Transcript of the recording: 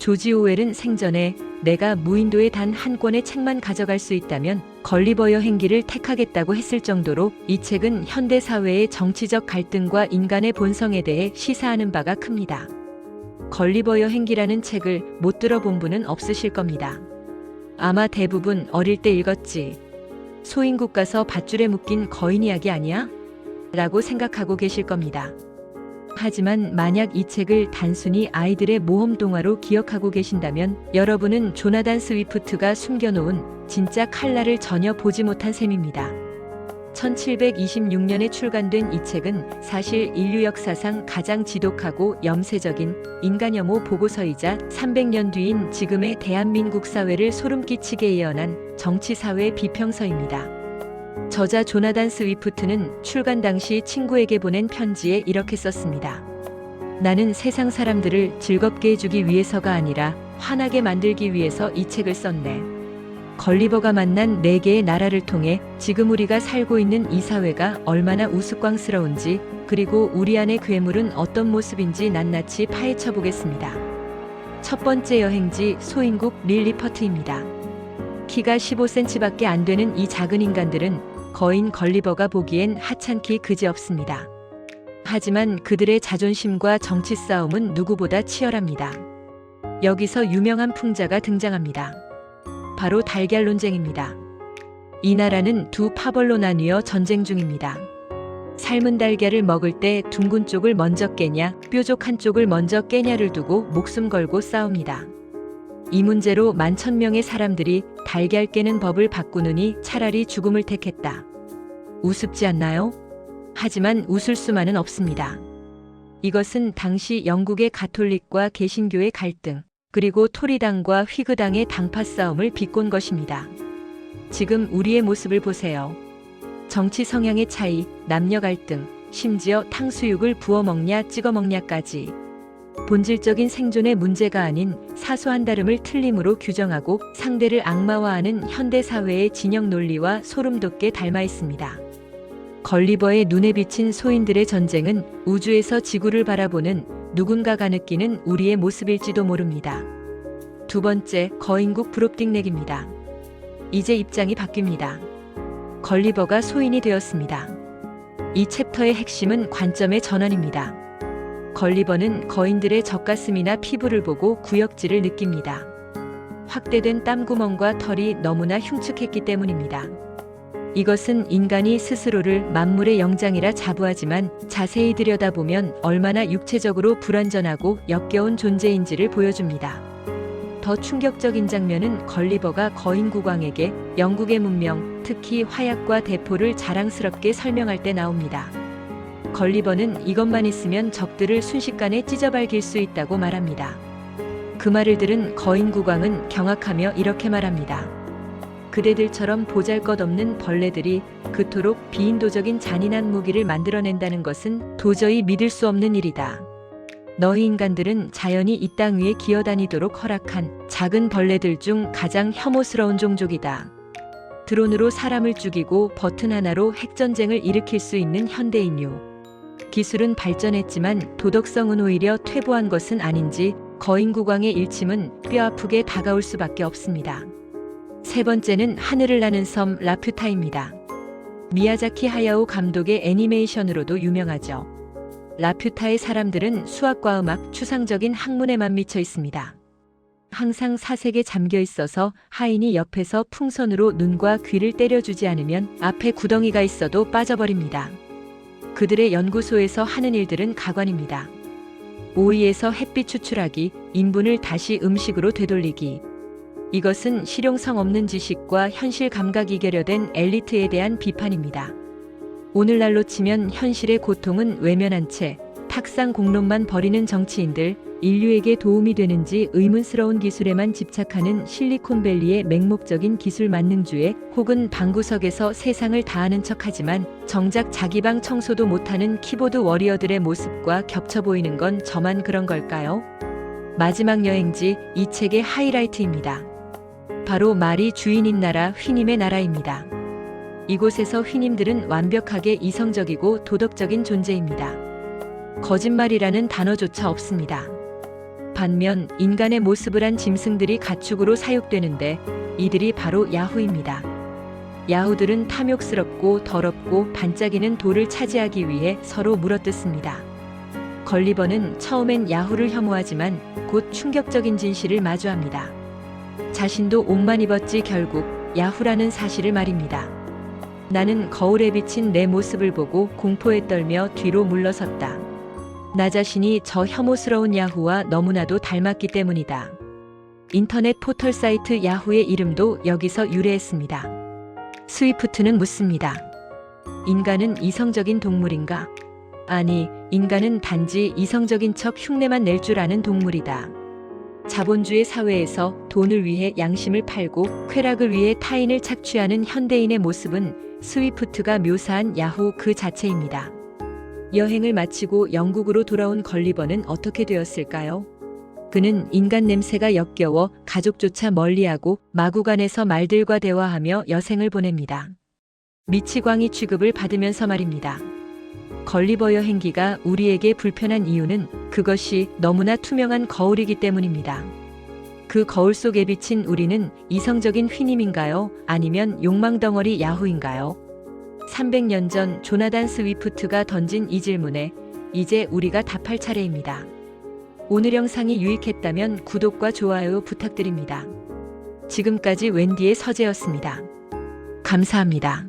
조지 오웰은 생전에 내가 무인도의 단 한 권의 책만 가져갈 수 있다면 걸리버 여행기를 택하겠다고 했을 정도로 이 책은 현대 사회의 정치적 갈등과 인간의 본성에 대해 시사하는 바가 큽니다. 걸리버 여행기라는 책을 못 들어본 분은 없으실 겁니다. 아마 대부분 어릴 때 읽었지. 소인국 가서 밧줄에 묶인 거인 이야기 아니야? 라고 생각하고 계실 겁니다. 하지만 만약 이 책을 단순히 아이들의 모험 동화로 기억하고 계신다면 여러분은 조나단 스위프트가 숨겨놓은 진짜 칼날을 전혀 보지 못한 셈입니다. 1726년에 출간된 이 책은 사실 인류 역사상 가장 지독하고 염세적인 인간혐오 보고서이자 300년 뒤인 지금의 대한민국 사회를 소름 끼치게 예언한 정치사회 비평서입니다. 저자 조나단 스위프트는 출간 당시 친구에게 보낸 편지에 이렇게 썼습니다. 나는 세상 사람들을 즐겁게 해주기 위해서가 아니라 화나게 만들기 위해서 이 책을 썼네. 걸리버가 만난 4개의 나라를 통해 지금 우리가 살고 있는 이 사회가 얼마나 우스꽝스러운지 그리고 우리 안의 괴물은 어떤 모습인지 낱낱이 파헤쳐 보겠습니다. 첫 번째 여행지 소인국 릴리퍼트입니다. 키가 15cm밖에 안 되는 이 작은 인간들은 거인 걸리버가 보기엔 하찮기 그지없습니다. 하지만 그들의 자존심과 정치 싸움은 누구보다 치열합니다. 여기서 유명한 풍자가 등장합니다. 바로 달걀 논쟁입니다. 이 나라는 두 파벌로 나뉘어 전쟁 중입니다. 삶은 달걀을 먹을 때 둥근 쪽을 먼저 깨냐, 뾰족한 쪽을 먼저 깨냐를 두고 목숨 걸고 싸웁니다. 이 문제로 만천명의 사람들이 달걀 깨는 법을 바꾸느니 차라리 죽음을 택했다. 우습지 않나요? 하지만 웃을 수만은 없습니다. 이것은 당시 영국의 가톨릭과 개신교의 갈등, 그리고 토리당과 휘그당의 당파 싸움을 비꼰 것입니다. 지금 우리의 모습을 보세요. 정치 성향의 차이, 남녀 갈등, 심지어 탕수육을 부어 먹냐 찍어 먹냐까지. 본질적인 생존의 문제가 아닌 사소한 다름을 틀림으로 규정하고 상대를 악마화하는 현대사회의 진영 논리와 소름돋게 닮아 있습니다. 걸리버의 눈에 비친 소인들의 전쟁은 우주에서 지구를 바라보는 누군가가 느끼는 우리의 모습일지도 모릅니다. 두 번째, 거인국 브롭딩넥입니다. 이제 입장이 바뀝니다. 걸리버가 소인이 되었습니다. 이 챕터의 핵심은 관점의 전환입니다. 걸리버는 거인들의 젖가슴이나 피부를 보고 구역질을 느낍니다. 확대된 땀구멍과 털이 너무나 흉측했기 때문입니다. 이것은 인간이 스스로를 만물의 영장이라 자부하지만 자세히 들여다보면 얼마나 육체적으로 불완전하고 역겨운 존재인지를 보여줍니다. 더 충격적인 장면은 걸리버가 거인 국왕에게 영국의 문명, 특히 화약과 대포를 자랑스럽게 설명할 때 나옵니다. 걸리버는 이것만 있으면 적들을 순식간에 찢어발길 수 있다고 말합니다. 그 말을 들은 거인 국왕은 경악하며 이렇게 말합니다. 그대들처럼 보잘것없는 벌레들이 그토록 비인도적인 잔인한 무기를 만들어낸다는 것은 도저히 믿을 수 없는 일이다. 너희 인간들은 자연이 이 땅 위에 기어다니도록 허락한 작은 벌레들 중 가장 혐오스러운 종족이다. 드론으로 사람을 죽이고 버튼 하나로 핵전쟁을 일으킬 수 있는 현대 인류. 기술은 발전했지만 도덕성은 오히려 퇴보한 것은 아닌지 거인국왕의 일침은 뼈아프게 다가올 수밖에 없습니다. 세 번째는 하늘을 나는 섬 라퓨타입니다. 미야자키 하야오 감독의 애니메이션으로도 유명하죠. 라퓨타의 사람들은 수학과 음악, 추상적인 학문에만 미쳐 있습니다. 항상 사색에 잠겨 있어서 하인이 옆에서 풍선으로 눈과 귀를 때려주지 않으면 앞에 구덩이가 있어도 빠져버립니다. 그들의 연구소에서 하는 일들은 가관입니다. 오이에서 햇빛 추출하기, 인분을 다시 음식으로 되돌리기. 이것은 실용성 없는 지식과 현실 감각이 결여된 엘리트에 대한 비판입니다. 오늘날로 치면 현실의 고통은 외면한 채 탁상 공론만 벌이는 정치인들, 인류에게 도움이 되는지 의문스러운 기술에만 집착하는 실리콘밸리의 맹목적인 기술 만능주의, 혹은 방구석에서 세상을 다하는 척하지만 정작 자기 방 청소도 못하는 키보드 워리어들의 모습과 겹쳐 보이는 건 저만 그런 걸까요? 마지막 여행지, 이 책의 하이라이트입니다. 바로 말이 주인인 나라 휘님의 나라입니다. 이곳에서 휘님들은 완벽하게 이성적이고 도덕적인 존재입니다. 거짓말이라는 단어조차 없습니다. 반면 인간의 모습을 한 짐승들이 가축으로 사육되는데 이들이 바로 야후입니다. 야후들은 탐욕스럽고 더럽고 반짝이는 돌을 차지하기 위해 서로 물어뜯습니다. 걸리버는 처음엔 야후를 혐오하지만 곧 충격적인 진실을 마주합니다. 자신도 옷만 입었지 결국 야후라는 사실을 말입니다. 나는 거울에 비친 내 모습을 보고 공포에 떨며 뒤로 물러섰다. 나 자신이 저 혐오스러운 야후와 너무나도 닮았기 때문이다. 인터넷 포털 사이트 야후의 이름도 여기서 유래했습니다. 스위프트는 묻습니다. 인간은 이성적인 동물인가? 아니, 인간은 단지 이성적인 척 흉내만 낼 줄 아는 동물이다. 자본주의 사회에서 돈을 위해 양심을 팔고 쾌락을 위해 타인을 착취하는 현대인의 모습은 스위프트가 묘사한 야후 그 자체입니다. 여행을 마치고 영국으로 돌아온 걸리버는 어떻게 되었을까요? 그는 인간 냄새가 역겨워 가족조차 멀리하고 마구간에서 말들과 대화하며 여생을 보냅니다. 미치광이 취급을 받으면서 말입니다. 걸리버 여행기가 우리에게 불편한 이유는 그것이 너무나 투명한 거울이기 때문입니다. 그 거울 속에 비친 우리는 이성적인 휘님인가요? 아니면 욕망덩어리 야후인가요? 300년 전 조나단 스위프트가 던진 이 질문에 이제 우리가 답할 차례입니다. 오늘 영상이 유익했다면 구독과 좋아요 부탁드립니다. 지금까지 웬디의 서재였습니다. 감사합니다.